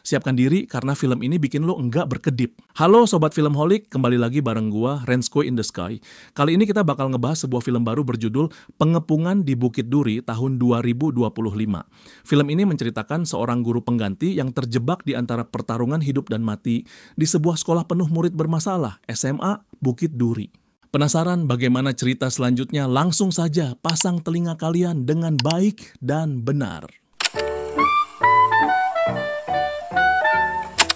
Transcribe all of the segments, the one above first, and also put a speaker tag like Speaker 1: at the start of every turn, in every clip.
Speaker 1: Siapkan diri karena film ini bikin lo enggak berkedip. Halo Sobat Filmholik, kembali lagi bareng gua, Rensko in the Sky. Kali ini kita bakal ngebahas sebuah film baru berjudul Pengepungan di Bukit Duri tahun 2025. Film ini menceritakan seorang guru pengganti yang terjebak di antara pertarungan hidup dan mati di sebuah sekolah penuh murid bermasalah, SMA Bukit Duri. Penasaran bagaimana cerita selanjutnya? Langsung saja pasang telinga kalian dengan baik dan benar.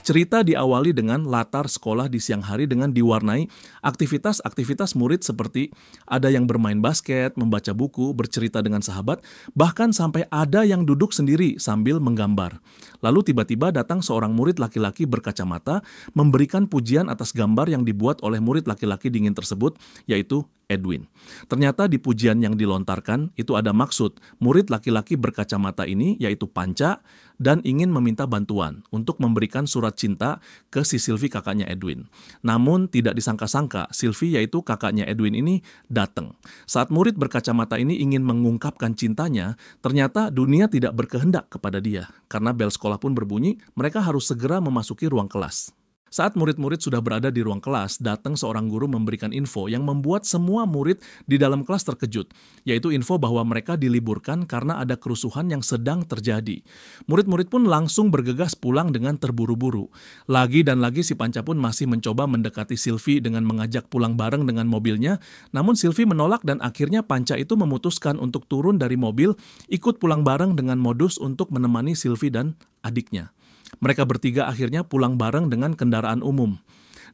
Speaker 1: Cerita diawali dengan latar sekolah di siang hari dengan diwarnai aktivitas-aktivitas murid seperti ada yang bermain basket, membaca buku, bercerita dengan sahabat, bahkan sampai ada yang duduk sendiri sambil menggambar. Lalu tiba-tiba datang seorang murid laki-laki berkacamata memberikan pujian atas gambar yang dibuat oleh murid laki-laki dingin tersebut, yaitu Edwin. Ternyata di pujian yang dilontarkan itu ada maksud murid laki-laki berkacamata ini, yaitu Panca, dan ingin meminta bantuan untuk memberikan surat cinta ke si Sylvie, kakaknya Edwin. Namun tidak disangka-sangka Sylvie, yaitu kakaknya Edwin ini, datang. Saat murid berkacamata ini ingin mengungkapkan cintanya, ternyata dunia tidak berkehendak kepada dia. Karena bel sekolah pun berbunyi, mereka harus segera memasuki ruang kelas. Saat murid-murid sudah berada di ruang kelas, datang seorang guru memberikan info yang membuat semua murid di dalam kelas terkejut, yaitu info bahwa mereka diliburkan karena ada kerusuhan yang sedang terjadi. Murid-murid pun langsung bergegas pulang dengan terburu-buru. Lagi dan lagi si Panca pun masih mencoba mendekati Sylvie dengan mengajak pulang bareng dengan mobilnya, namun Sylvie menolak dan akhirnya Panca itu memutuskan untuk turun dari mobil, ikut pulang bareng dengan modus untuk menemani Sylvie dan adiknya. Mereka bertiga akhirnya pulang bareng dengan kendaraan umum.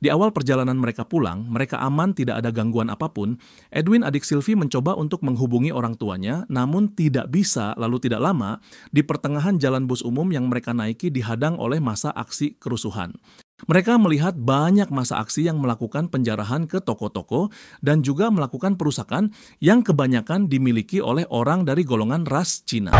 Speaker 1: Di awal perjalanan mereka pulang, mereka aman, tidak ada gangguan apapun. Edwin, adik Sylvie, mencoba untuk menghubungi orang tuanya, namun tidak bisa. Lalu tidak lama, di pertengahan jalan bus umum yang mereka naiki dihadang oleh massa aksi kerusuhan. Mereka melihat banyak massa aksi yang melakukan penjarahan ke toko-toko dan juga melakukan perusakan yang kebanyakan dimiliki oleh orang dari golongan ras Cina.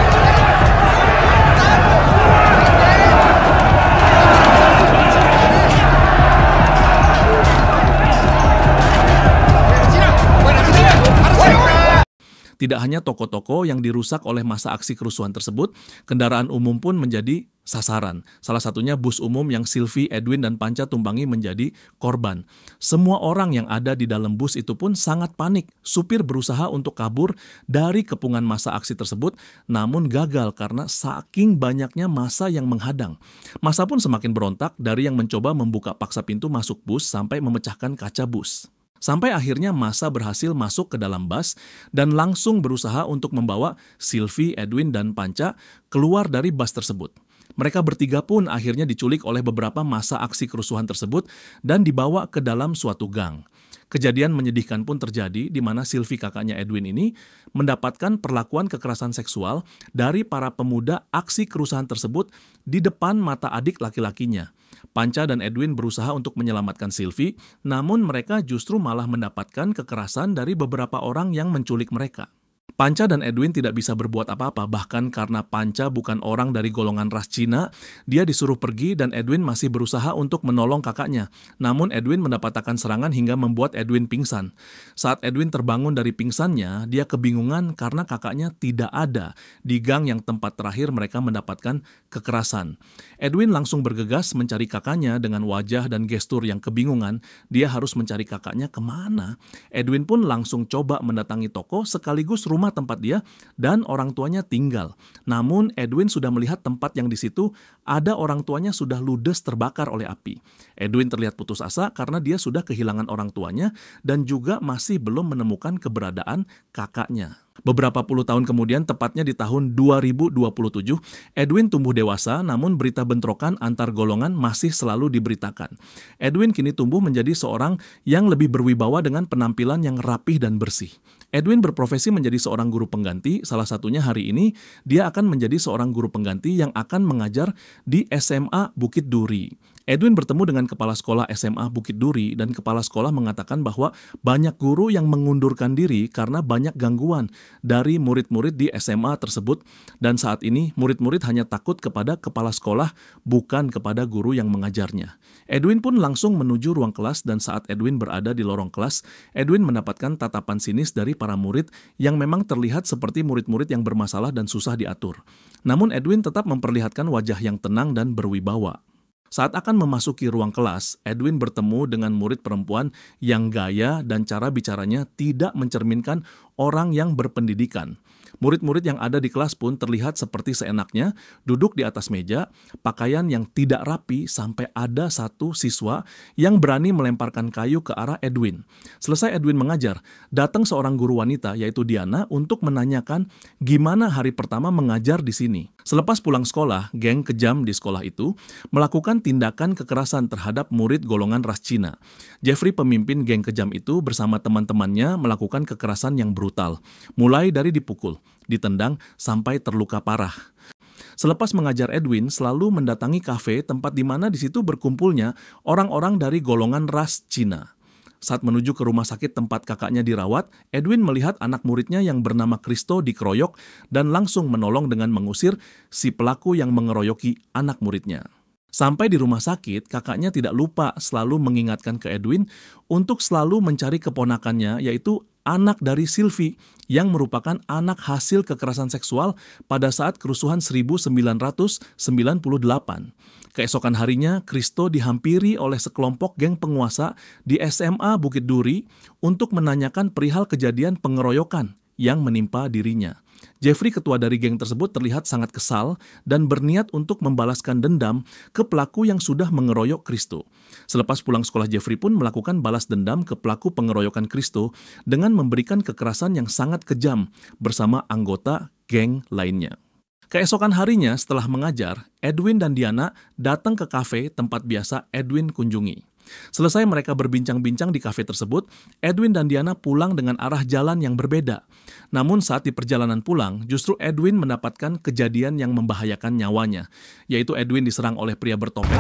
Speaker 1: Tidak hanya toko-toko yang dirusak oleh massa aksi kerusuhan tersebut, kendaraan umum pun menjadi sasaran. Salah satunya bus umum yang Sylvie, Edwin, dan Panca tumpangi menjadi korban. Semua orang yang ada di dalam bus itu pun sangat panik. Supir berusaha untuk kabur dari kepungan massa aksi tersebut, namun gagal karena saking banyaknya massa yang menghadang. Massa pun semakin berontak dari yang mencoba membuka paksa pintu masuk bus sampai memecahkan kaca bus. Sampai akhirnya massa berhasil masuk ke dalam bus dan langsung berusaha untuk membawa Sylvie, Edwin, dan Panca keluar dari bus tersebut. Mereka bertiga pun akhirnya diculik oleh beberapa massa aksi kerusuhan tersebut dan dibawa ke dalam suatu gang. Kejadian menyedihkan pun terjadi di mana Sylvie, kakaknya Edwin ini, mendapatkan perlakuan kekerasan seksual dari para pemuda aksi kerusuhan tersebut di depan mata adik laki-lakinya. Panca dan Edwin berusaha untuk menyelamatkan Sylvie, namun mereka justru malah mendapatkan kekerasan dari beberapa orang yang menculik mereka. Panca dan Edwin tidak bisa berbuat apa-apa, bahkan karena Panca bukan orang dari golongan ras Cina, dia disuruh pergi dan Edwin masih berusaha untuk menolong kakaknya. Namun Edwin mendapatkan serangan hingga membuat Edwin pingsan. Saat Edwin terbangun dari pingsannya, dia kebingungan karena kakaknya tidak ada di gang yang tempat terakhir mereka mendapatkan kekerasan. Edwin langsung bergegas mencari kakaknya dengan wajah dan gestur yang kebingungan. Dia harus mencari kakaknya kemana. Edwin pun langsung coba mendatangi toko sekaligus rumah tempat dia dan orang tuanya tinggal. Namun Edwin sudah melihat tempat yang di situ ada orang tuanya sudah ludes terbakar oleh api. Edwin terlihat putus asa karena dia sudah kehilangan orang tuanya dan juga masih belum menemukan keberadaan kakaknya. Beberapa puluh tahun kemudian, tepatnya di tahun 2027, Edwin tumbuh dewasa, namun berita bentrokan antar golongan masih selalu diberitakan. Edwin kini tumbuh menjadi seorang yang lebih berwibawa dengan penampilan yang rapih dan bersih. Edwin berprofesi menjadi seorang guru pengganti, salah satunya hari ini dia akan menjadi seorang guru pengganti yang akan mengajar di SMA Bukit Duri. Edwin bertemu dengan kepala sekolah SMA Bukit Duri dan kepala sekolah mengatakan bahwa banyak guru yang mengundurkan diri karena banyak gangguan dari murid-murid di SMA tersebut dan saat ini murid-murid hanya takut kepada kepala sekolah bukan kepada guru yang mengajarnya. Edwin pun langsung menuju ruang kelas dan saat Edwin berada di lorong kelas, Edwin mendapatkan tatapan sinis dari para murid yang memang terlihat seperti murid-murid yang bermasalah dan susah diatur. Namun Edwin tetap memperlihatkan wajah yang tenang dan berwibawa. Saat akan memasuki ruang kelas, Edwin bertemu dengan murid perempuan yang gaya dan cara bicaranya tidak mencerminkan orang yang berpendidikan. Murid-murid yang ada di kelas pun terlihat seperti seenaknya, duduk di atas meja, pakaian yang tidak rapi sampai ada satu siswa yang berani melemparkan kayu ke arah Edwin. Selesai Edwin mengajar, datang seorang guru wanita yaitu Diana untuk menanyakan gimana hari pertama mengajar di sini. Selepas pulang sekolah, geng kejam di sekolah itu melakukan tindakan kekerasan terhadap murid golongan ras Cina. Jeffrey, pemimpin geng kejam itu, bersama teman-temannya melakukan kekerasan yang brutal, mulai dari dipukul, ditendang, sampai terluka parah. Selepas mengajar, Edwin selalu mendatangi kafe tempat di mana di situ berkumpulnya orang-orang dari golongan ras Cina. Saat menuju ke rumah sakit tempat kakaknya dirawat, Edwin melihat anak muridnya yang bernama Kristo dikeroyok dan langsung menolong dengan mengusir si pelaku yang mengeroyoki anak muridnya. Sampai di rumah sakit, kakaknya tidak lupa selalu mengingatkan ke Edwin untuk selalu mencari keponakannya, yaitu anak dari Sylvie, yang merupakan anak hasil kekerasan seksual pada saat kerusuhan 1998. Keesokan harinya, Kristo dihampiri oleh sekelompok geng penguasa di SMA Bukit Duri untuk menanyakan perihal kejadian pengeroyokan yang menimpa dirinya. Jeffrey, ketua dari geng tersebut, terlihat sangat kesal dan berniat untuk membalaskan dendam ke pelaku yang sudah mengeroyok Kristo. Selepas pulang sekolah, Jeffrey pun melakukan balas dendam ke pelaku pengeroyokan Kristo dengan memberikan kekerasan yang sangat kejam bersama anggota geng lainnya. Keesokan harinya setelah mengajar, Edwin dan Diana datang ke kafe tempat biasa Edwin kunjungi. Selesai mereka berbincang-bincang di kafe tersebut, Edwin dan Diana pulang dengan arah jalan yang berbeda. Namun saat di perjalanan pulang, justru Edwin mendapatkan kejadian yang membahayakan nyawanya, yaitu Edwin diserang oleh pria bertopeng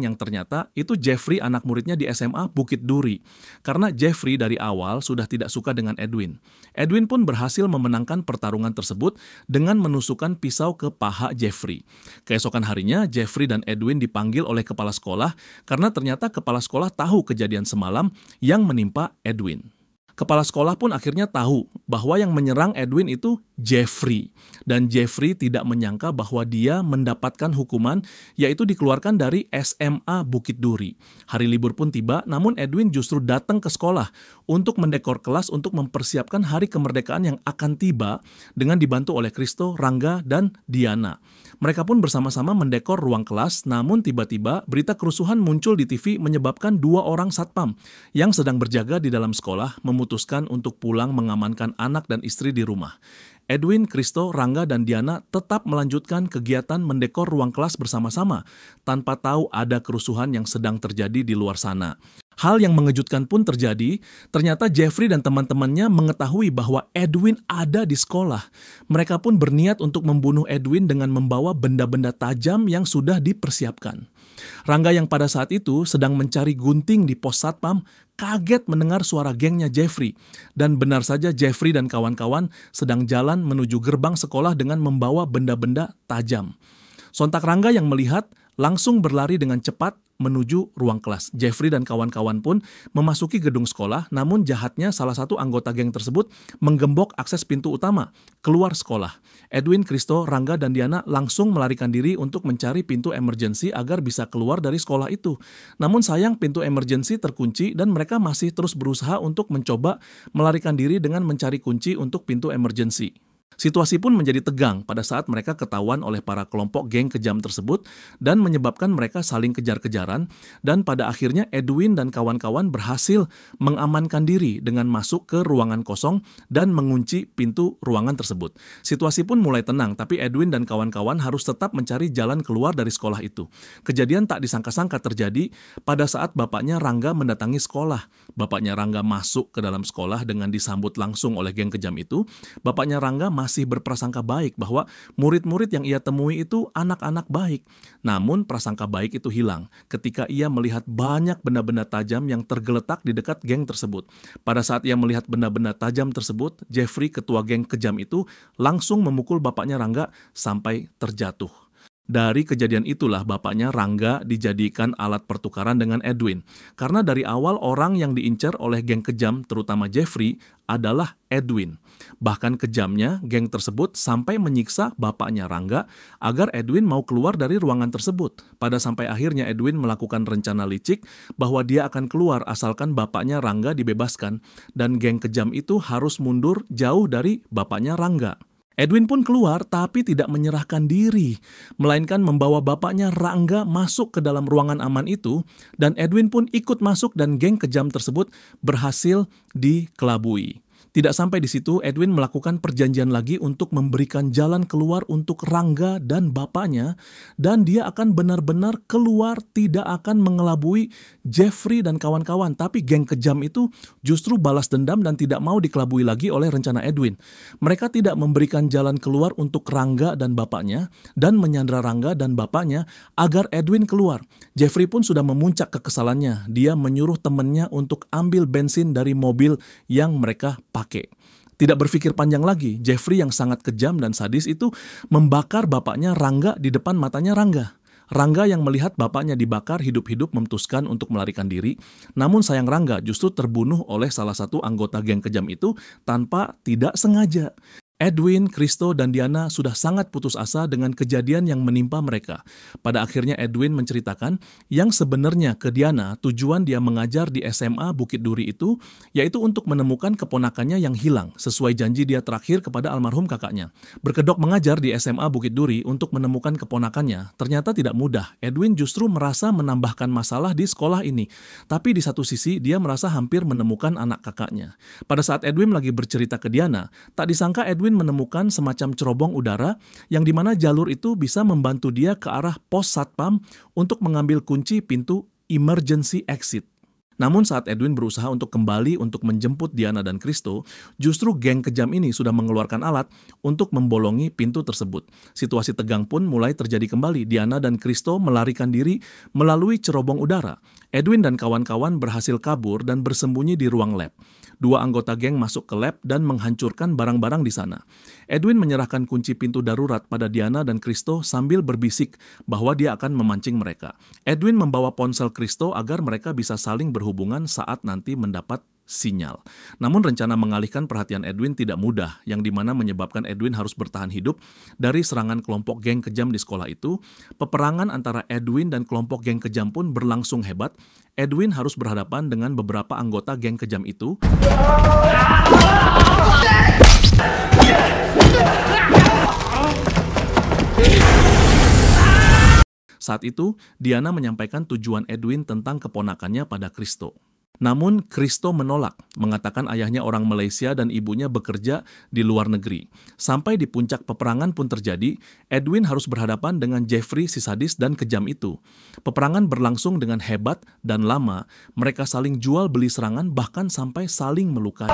Speaker 1: yang ternyata itu Jeffrey, anak muridnya di SMA Bukit Duri. Karena Jeffrey dari awal sudah tidak suka dengan Edwin. Edwin pun berhasil memenangkan pertarungan tersebut dengan menusukkan pisau ke paha Jeffrey. Keesokan harinya, Jeffrey dan Edwin dipanggil oleh kepala sekolah karena ternyata kepala sekolah tahu kejadian semalam yang menimpa Edwin. Kepala sekolah pun akhirnya tahu bahwa yang menyerang Edwin itu Jeffrey. Dan Jeffrey tidak menyangka bahwa dia mendapatkan hukuman, yaitu dikeluarkan dari SMA Bukit Duri. Hari libur pun tiba, namun Edwin justru datang ke sekolah untuk mendekor kelas untuk mempersiapkan hari kemerdekaan yang akan tiba dengan dibantu oleh Kristo, Rangga, dan Diana. Mereka pun bersama-sama mendekor ruang kelas, namun tiba-tiba berita kerusuhan muncul di TV menyebabkan 2 orang satpam yang sedang berjaga di dalam sekolah memutuskan untuk pulang mengamankan anak dan istri di rumah. Edwin, Kristo, Rangga, dan Diana tetap melanjutkan kegiatan mendekor ruang kelas bersama-sama tanpa tahu ada kerusuhan yang sedang terjadi di luar sana. Hal yang mengejutkan pun terjadi, ternyata Jeffrey dan teman-temannya mengetahui bahwa Edwin ada di sekolah. Mereka pun berniat untuk membunuh Edwin dengan membawa benda-benda tajam yang sudah dipersiapkan. Rangga yang pada saat itu sedang mencari gunting di pos satpam, kaget mendengar suara gengnya Jeffrey. Dan benar saja Jeffrey dan kawan-kawan sedang jalan menuju gerbang sekolah dengan membawa benda-benda tajam. Sontak Rangga yang melihat langsung berlari dengan cepat menuju ruang kelas. Jeffrey dan kawan-kawan pun memasuki gedung sekolah, namun jahatnya salah satu anggota geng tersebut menggembok akses pintu utama keluar sekolah. Edwin, Kristo, Rangga, dan Diana langsung melarikan diri untuk mencari pintu emergency agar bisa keluar dari sekolah itu. Namun sayang pintu emergency terkunci dan mereka masih terus berusaha untuk mencoba melarikan diri dengan mencari kunci untuk pintu emergency. Situasi pun menjadi tegang pada saat mereka ketahuan oleh para kelompok geng kejam tersebut dan menyebabkan mereka saling kejar-kejaran, dan pada akhirnya Edwin dan kawan-kawan berhasil mengamankan diri dengan masuk ke ruangan kosong dan mengunci pintu ruangan tersebut. Situasi pun mulai tenang, tapi Edwin dan kawan-kawan harus tetap mencari jalan keluar dari sekolah itu. Kejadian tak disangka-sangka terjadi pada saat bapaknya Rangga mendatangi sekolah. Bapaknya Rangga masuk ke dalam sekolah dengan disambut langsung oleh geng kejam itu. Bapaknya Rangga masih berprasangka baik bahwa murid-murid yang ia temui itu anak-anak baik. Namun prasangka baik itu hilang ketika ia melihat banyak benda-benda tajam yang tergeletak di dekat geng tersebut. Pada saat ia melihat benda-benda tajam tersebut, Jeffrey, ketua geng kejam itu, langsung memukul bapaknya Rangga sampai terjatuh. Dari kejadian itulah bapaknya Rangga dijadikan alat pertukaran dengan Edwin. Karena dari awal orang yang diincar oleh geng kejam, terutama Jeffrey, adalah Edwin. Bahkan kejamnya, geng tersebut sampai menyiksa bapaknya Rangga agar Edwin mau keluar dari ruangan tersebut. Pada sampai akhirnya Edwin melakukan rencana licik bahwa dia akan keluar asalkan bapaknya Rangga dibebaskan, dan geng kejam itu harus mundur jauh dari bapaknya Rangga. Edwin pun keluar tapi tidak menyerahkan diri, melainkan membawa bapaknya Rangga masuk ke dalam ruangan aman itu, dan Edwin pun ikut masuk dan geng kejam tersebut berhasil dikelabui. Tidak sampai di situ, Edwin melakukan perjanjian lagi untuk memberikan jalan keluar untuk Rangga dan bapaknya, dan dia akan benar-benar keluar, tidak akan mengelabui Jeffrey dan kawan-kawan. Tapi geng kejam itu justru balas dendam dan tidak mau dikelabui lagi oleh rencana Edwin. Mereka tidak memberikan jalan keluar untuk Rangga dan bapaknya, dan menyandra Rangga dan bapaknya agar Edwin keluar. Jeffrey pun sudah memuncak kekesalannya. Dia menyuruh temannya untuk ambil bensin dari mobil yang mereka pakai. Tidak berpikir panjang lagi, Jeffrey yang sangat kejam dan sadis itu membakar bapaknya Rangga di depan matanya Rangga. Rangga yang melihat bapaknya dibakar hidup-hidup memutuskan untuk melarikan diri. Namun sayang Rangga justru terbunuh oleh salah satu anggota geng kejam itu tanpa tidak sengaja. Edwin, Christo, dan Diana sudah sangat putus asa dengan kejadian yang menimpa mereka. Pada akhirnya Edwin menceritakan yang sebenarnya ke Diana tujuan dia mengajar di SMA Bukit Duri itu, yaitu untuk menemukan keponakannya yang hilang, sesuai janji dia terakhir kepada almarhum kakaknya. Berkedok mengajar di SMA Bukit Duri untuk menemukan keponakannya, ternyata tidak mudah. Edwin justru merasa menambahkan masalah di sekolah ini. Tapi di satu sisi dia merasa hampir menemukan anak kakaknya. Pada saat Edwin lagi bercerita ke Diana, tak disangka Edwin menemukan semacam cerobong udara yang dimana jalur itu bisa membantu dia ke arah pos satpam untuk mengambil kunci pintu emergency exit. Namun saat Edwin berusaha untuk kembali untuk menjemput Diana dan Christo, justru geng kejam ini sudah mengeluarkan alat untuk membolongi pintu tersebut. Situasi tegang pun mulai terjadi kembali. Diana dan Christo melarikan diri melalui cerobong udara. Edwin dan kawan-kawan berhasil kabur dan bersembunyi di ruang lab. Dua anggota geng masuk ke lab dan menghancurkan barang-barang di sana. Edwin menyerahkan kunci pintu darurat pada Diana dan Christo sambil berbisik bahwa dia akan memancing mereka. Edwin membawa ponsel Christo agar mereka bisa saling berhubungan saat nanti mendapat sinyal. Namun rencana mengalihkan perhatian Edwin tidak mudah, yang dimana menyebabkan Edwin harus bertahan hidup dari serangan kelompok geng kejam di sekolah itu. Peperangan antara Edwin dan kelompok geng kejam pun berlangsung hebat. Edwin harus berhadapan dengan beberapa anggota geng kejam itu. Saat itu, Diana menyampaikan tujuan Edwin tentang keponakannya pada Christo. Namun Christo menolak, mengatakan ayahnya orang Malaysia dan ibunya bekerja di luar negeri. Sampai di puncak peperangan pun terjadi, Edwin harus berhadapan dengan Jeffrey si sadis dan kejam itu. Peperangan berlangsung dengan hebat dan lama, mereka saling jual beli serangan bahkan sampai saling melukai.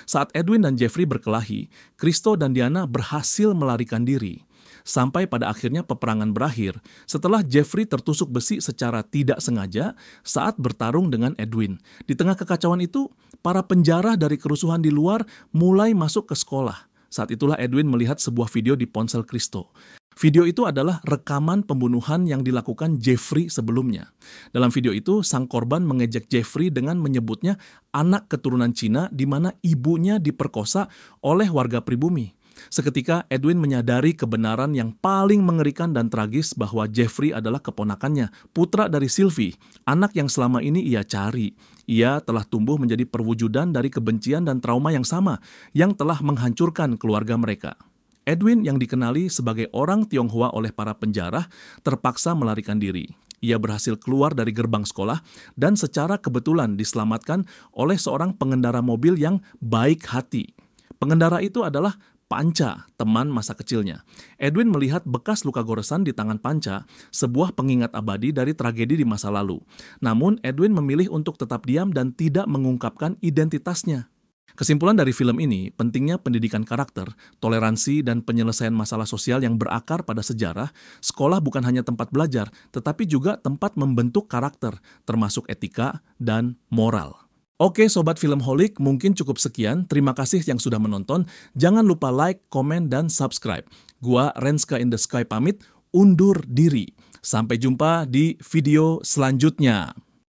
Speaker 1: Saat Edwin dan Jeffrey berkelahi, Christo dan Diana berhasil melarikan diri. Sampai pada akhirnya peperangan berakhir setelah Jeffrey tertusuk besi secara tidak sengaja saat bertarung dengan Edwin. Di tengah kekacauan itu, para penjara dari kerusuhan di luar mulai masuk ke sekolah. Saat itulah Edwin melihat sebuah video di ponsel Christo. Video itu adalah rekaman pembunuhan yang dilakukan Jeffrey sebelumnya. Dalam video itu, sang korban mengejek Jeffrey dengan menyebutnya anak keturunan Cina di mana ibunya diperkosa oleh warga pribumi. Seketika Edwin menyadari kebenaran yang paling mengerikan dan tragis bahwa Jeffrey adalah keponakannya, putra dari Sylvie, anak yang selama ini ia cari. Ia telah tumbuh menjadi perwujudan dari kebencian dan trauma yang sama, yang telah menghancurkan keluarga mereka. Edwin yang dikenali sebagai orang Tionghoa oleh para penjara terpaksa melarikan diri. Ia berhasil keluar dari gerbang sekolah dan secara kebetulan diselamatkan oleh seorang pengendara mobil yang baik hati. Pengendara itu adalah Panca, teman masa kecilnya. Edwin melihat bekas luka goresan di tangan Panca, sebuah pengingat abadi dari tragedi di masa lalu. Namun, Edwin memilih untuk tetap diam dan tidak mengungkapkan identitasnya. Kesimpulan dari film ini, pentingnya pendidikan karakter, toleransi, dan penyelesaian masalah sosial yang berakar pada sejarah. Sekolah bukan hanya tempat belajar, tetapi juga tempat membentuk karakter, termasuk etika dan moral. Oke Sobat Filmholik, mungkin cukup sekian. Terima kasih yang sudah menonton. Jangan lupa like, komen, dan subscribe. Gua Renska in the Sky pamit, undur diri. Sampai jumpa di video selanjutnya.